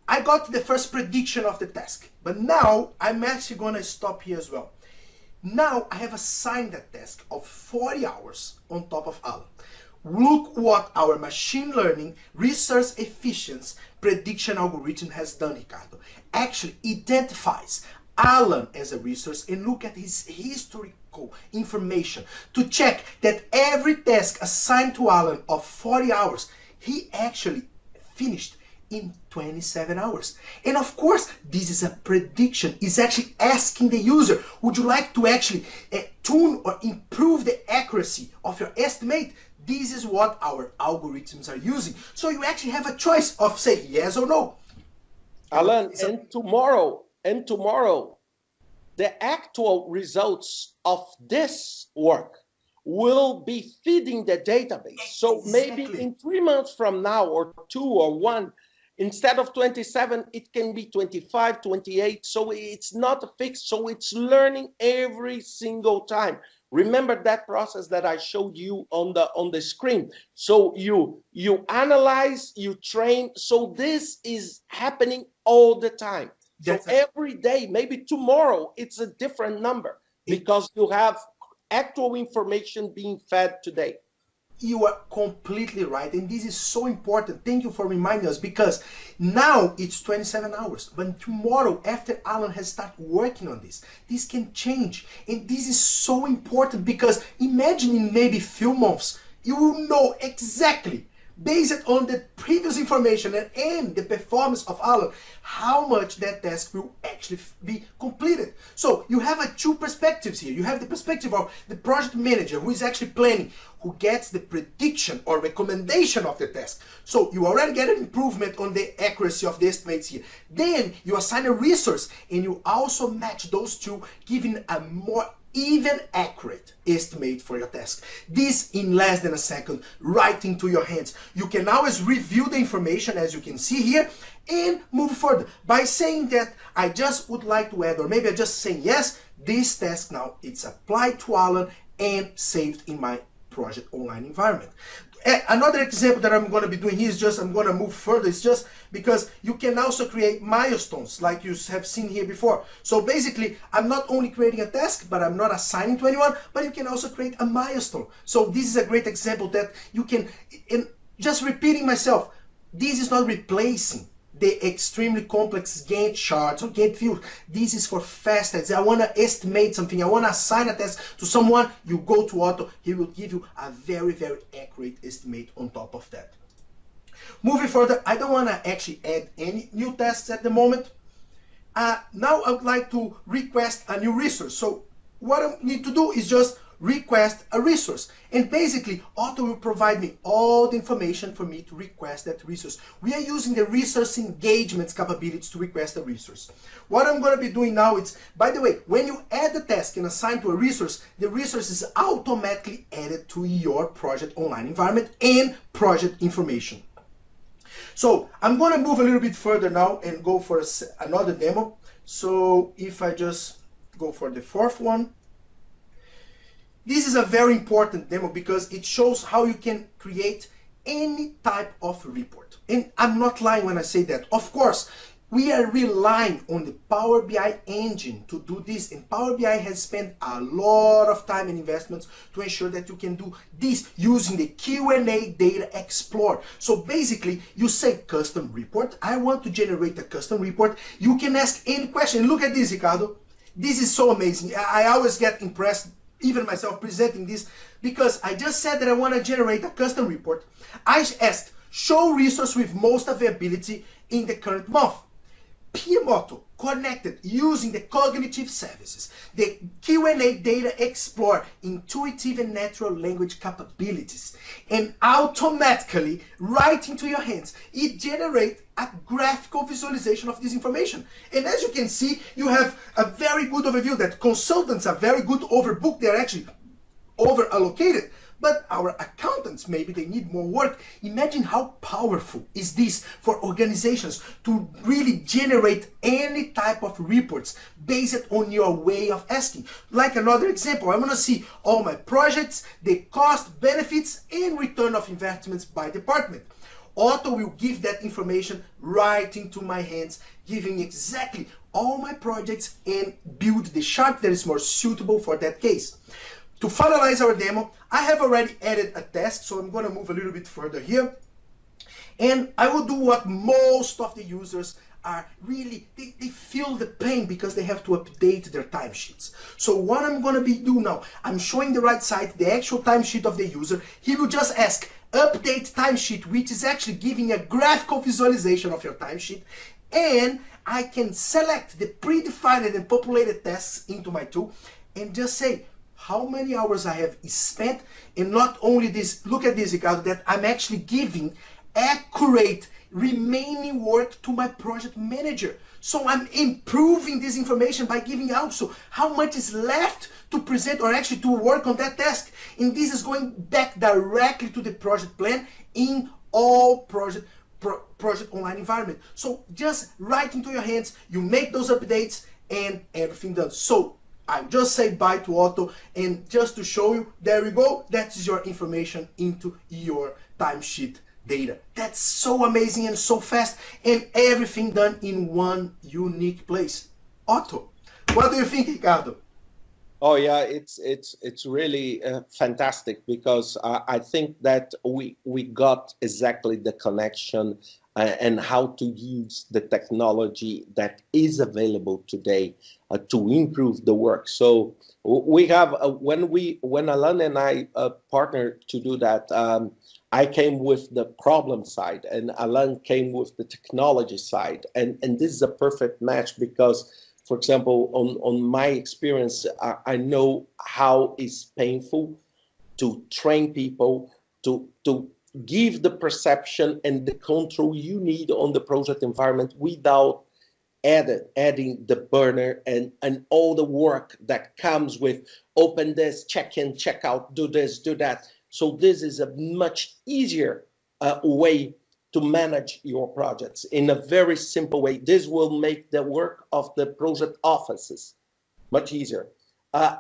I got the first prediction of the task, but now I'm actually going to stop here as well. Now I have assigned that task of 40 hours on top of Allan. Look what our machine learning resource efficiency prediction algorithm has done, Ricardo. Actually identifies Allan as a resource and look at his historical information to check that every task assigned to Allan of 40 hours, he actually finished in 27 hours. And of course, this is a prediction. It's actually asking the user, would you like to actually tune or improve the accuracy of your estimate? This is what our algorithms are using. So you actually have a choice of say yes or no. Allan, and tomorrow, the actual results of this work will be feeding the database. So maybe in 3 months from now, or 2 or 1, instead of 27, it can be 25, 28. So it's not fixed. So it's learning every single time. Remember that process that I showed you on the screen. So you analyze, you train. So this is happening all the time. So every day, maybe tomorrow, it's a different number. because you have actual information being fed today. You are completely right, and this is so important. Thank you for reminding us, because now it's 27 hours, but tomorrow, after Allan has started working on this can change. And this is so important, because imagine in maybe few months, you will know exactly, based on the previous information and the performance of Allan, how much that task will actually be completed. So you have two perspectives here. You have the perspective of the project manager, who is actually planning, who gets the prediction or recommendation of the task. So you already get an improvement on the accuracy of the estimates here. Then you assign a resource, and you also match those two, giving a more even accurate estimate for your task. This in less than a second, right into your hands. You can always review the information, as you can see here, and move further by saying that I just would like to add, or maybe I just say yes, this task now it's applied to Allan and saved in my project online environment. Another example that I'm going to be doing here is just, I'm going to move further, it's just because you can also create milestones like you have seen here before. So basically, I'm not only creating a task, but I'm not assigning to anyone, but you can also create a milestone. So this is a great example that you can, and just repeating myself, this is not replacing the extremely complex Gantt charts or Gantt views. This is for fast tasks. I want to estimate something, I want to assign a task to someone, you go to Otto, he will give you a very, very accurate estimate on top of that. Moving further, I don't want to actually add any new tasks at the moment. Now I would like to request a new resource. So what I need to do is just request a resource, and basically Otto will provide me all the information for me to request that resource. We are using the resource engagements capabilities to request a resource. What I'm going to be doing now is, by the way, when you add the task and assign to a resource, the resource is automatically added to your project online environment and project information. So I'm going to move a little bit further now and go for another demo. So if I just go for the fourth one, this is a very important demo because it shows how you can create any type of report. And I'm not lying when I say that. Of course, we are relying on the Power BI engine to do this, and Power BI has spent a lot of time and investments to ensure that you can do this using the Q&A Data Explorer. So basically, you say custom report. I want to generate a custom report. You can ask any question. Look at this, Ricardo. This is so amazing. I always get impressed, even myself, presenting this, because I just said that I want to generate a custom report. I asked, show resource with most availability in the current month. PMOtto connected using the cognitive services, the Q&A Data Explorer, intuitive and natural language capabilities, and automatically, right into your hands, it generates a graphical visualization of this information. And as you can see, you have a very good overview that consultants are very good overbooked, they're actually over allocated. But our accountants, maybe they need more work. Imagine how powerful is this for organizations to really generate any type of reports based on your way of asking. Like another example, I want to see all my projects, the cost, benefits, and return of investments by department. Otto will give that information right into my hands, giving exactly all my projects and build the chart that is more suitable for that case. To finalize our demo, I have already added a task, so I'm going to move a little bit further here. And I will do what most of the users are really, they feel the pain because they have to update their timesheets. So what I'm going to be doing now, I'm showing the right side, the actual timesheet of the user. He will just ask, update timesheet, which is actually giving a graphical visualization of your timesheet. And I can select the predefined and populated tasks into my tool and just say, how many hours I have spent, and not only this, look at this, Ricardo, that I'm actually giving accurate remaining work to my project manager. So I'm improving this information by giving also how much is left to present or actually to work on that task. And this is going back directly to the project plan in all project online environment. So just right into your hands, you make those updates and everything done. So I just say bye to Otto, and just to show you, there we go, that is your information into your timesheet data. That's so amazing and so fast, and everything done in one unique place. Otto, what do you think, Ricardo? Oh yeah, it's really fantastic because I think that we got exactly the connection and how to use the technology that is available today to improve the work. So we have when Allan and I partnered to do that. I came with the problem side, and Allan came with the technology side, and this is a perfect match because, for example, on my experience, I know how it's painful to train people to give the perception and the control you need on the project environment without adding the burner and all the work that comes with open this, check in, check out, do this, do that. So this is a much easier way to manage your projects in a very simple way. This will make the work of the project offices much easier.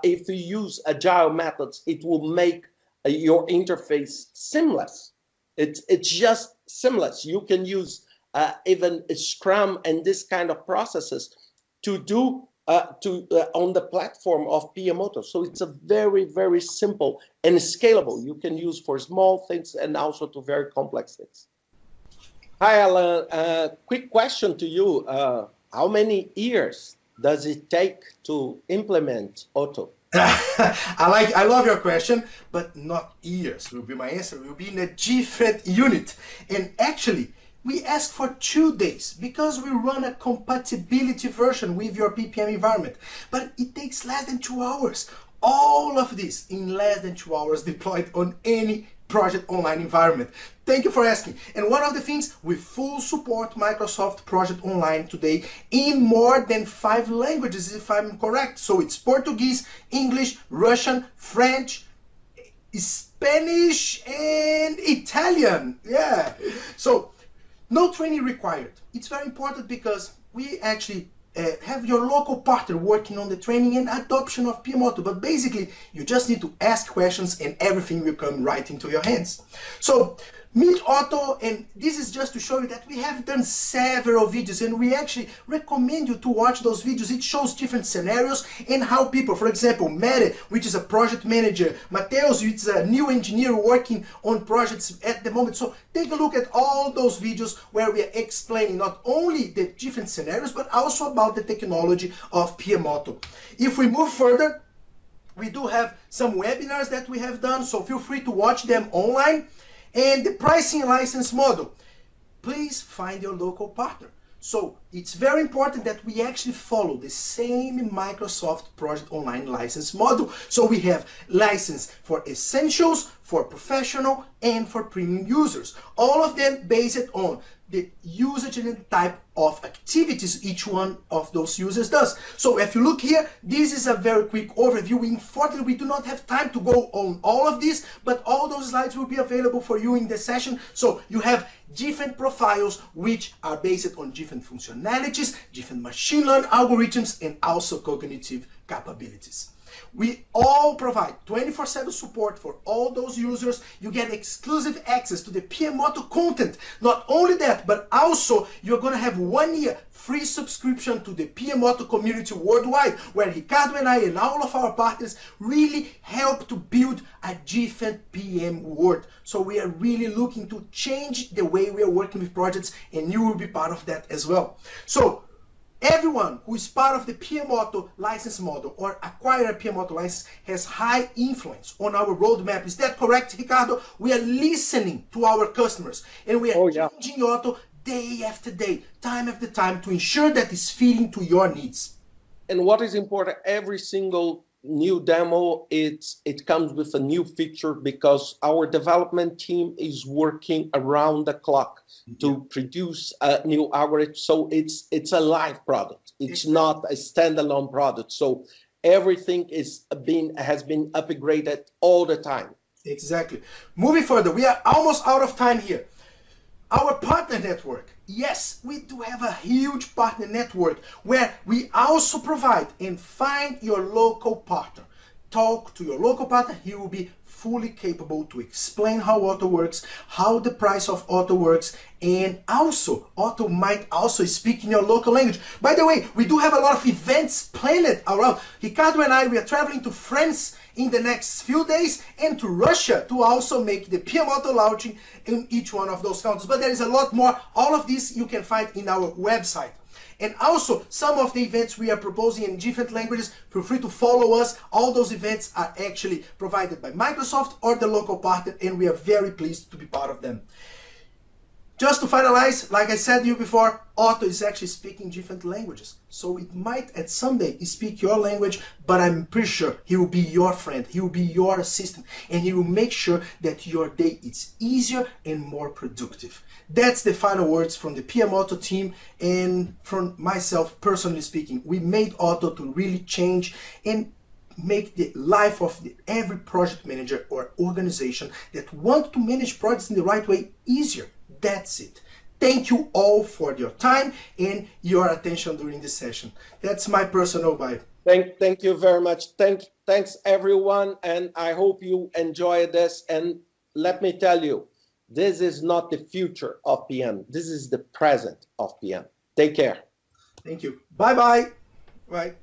If you use agile methods, it will make your interface seamless. It's just seamless. You can use even Scrum and this kind of processes to do on the platform of PMOtto. So it's a very, very simple and scalable. You can use for small things and also to very complex things. Hi, Allan. Quick question to you. How many years does it take to implement Otto? I love your question, but not years will be my answer. We'll be in a different unit. And actually, we ask for 2 days because we run a compatibility version with your PPM environment. But it takes less than 2 hours. All of this in less than 2 hours deployed on any project online environment. Thank you for asking. And one of the things, we full support Microsoft Project Online today in more than 5 languages, if I'm correct. So it's Portuguese, English, Russian, French, Spanish, and Italian. Yeah. So no training required. It's very important because we actually have your local partner working on the training and adoption of PMOtto. But basically, you just need to ask questions and everything will come right into your hands. So meet Otto, and this is just to show you that we have done several videos, and we actually recommend you to watch those videos. It shows different scenarios and how people, for example, Mary, which is a project manager, Mateus, which is a new engineer working on projects at the moment. So take a look at all those videos where we are explaining not only the different scenarios, but also about the technology of PMOtto. If we move further, we do have some webinars that we have done, so feel free to watch them online. And the pricing license model, please find your local partner. So it's very important that we actually follow the same Microsoft Project Online license model. So we have license for essentials, for professional, and for premium users. All of them based on the usage and the type of activities each one of those users does. So if you look here, this is a very quick overview. Unfortunately, we do not have time to go on all of this, but all those slides will be available for you in the session. So you have different profiles which are based on different functionalities, different machine learning algorithms, and also cognitive capabilities. We all provide 24/7 support for all those users. You get exclusive access to the PMOtto content. Not only that, but also you're going to have 1 year free subscription to the PMOtto community worldwide, where Ricardo and I and all of our partners really help to build a different PM world. So we are really looking to change the way we are working with projects, and you will be part of that as well. So everyone who is part of the PMOtto license model or acquire a PMOtto license has high influence on our roadmap. Is that correct, Ricardo? We are listening to our customers, and we are changing Otto day after day, time after time, to ensure that it's fitting to your needs. And what is important, every single new demo, it comes with a new feature because our development team is working around the clock to produce a new algorithm. So it's a live product. It's not a standalone product. So everything has been upgraded all the time. Exactly. Moving further, we are almost out of time here. Our partner network. Yes, we do have a huge partner network where we also provide and find your local partner. talk to your local partner. He will be fully capable to explain how Otto works, how the price of Otto works, and also Otto might also speak in your local language. By the way, we do have a lot of events planned around. Ricardo and I, we are traveling to France in the next few days and to Russia to also make the PMOtto launching in each one of those countries. But there is a lot more. All of this you can find in our website. And also, some of the events we are proposing in different languages, feel free to follow us. All those events are actually provided by Microsoft or the local partner, and we are very pleased to be part of them. Just to finalize, like I said to you before, Otto is actually speaking different languages. So it might at someday speak your language, but I'm pretty sure he will be your friend, he will be your assistant, and he will make sure that your day is easier and more productive. That's the final words from the PMOtto team and from myself personally speaking. We made Otto to really change and make the life of every project manager or organization that want to manage projects in the right way easier. That's it. Thank you all for your time and your attention during this session. That's my personal vibe. Thank you very much. Thanks everyone, and I hope you enjoy this. And let me tell you, this is not the future of PM. This is the present of PM. Take care. Thank you. Bye-bye. Bye.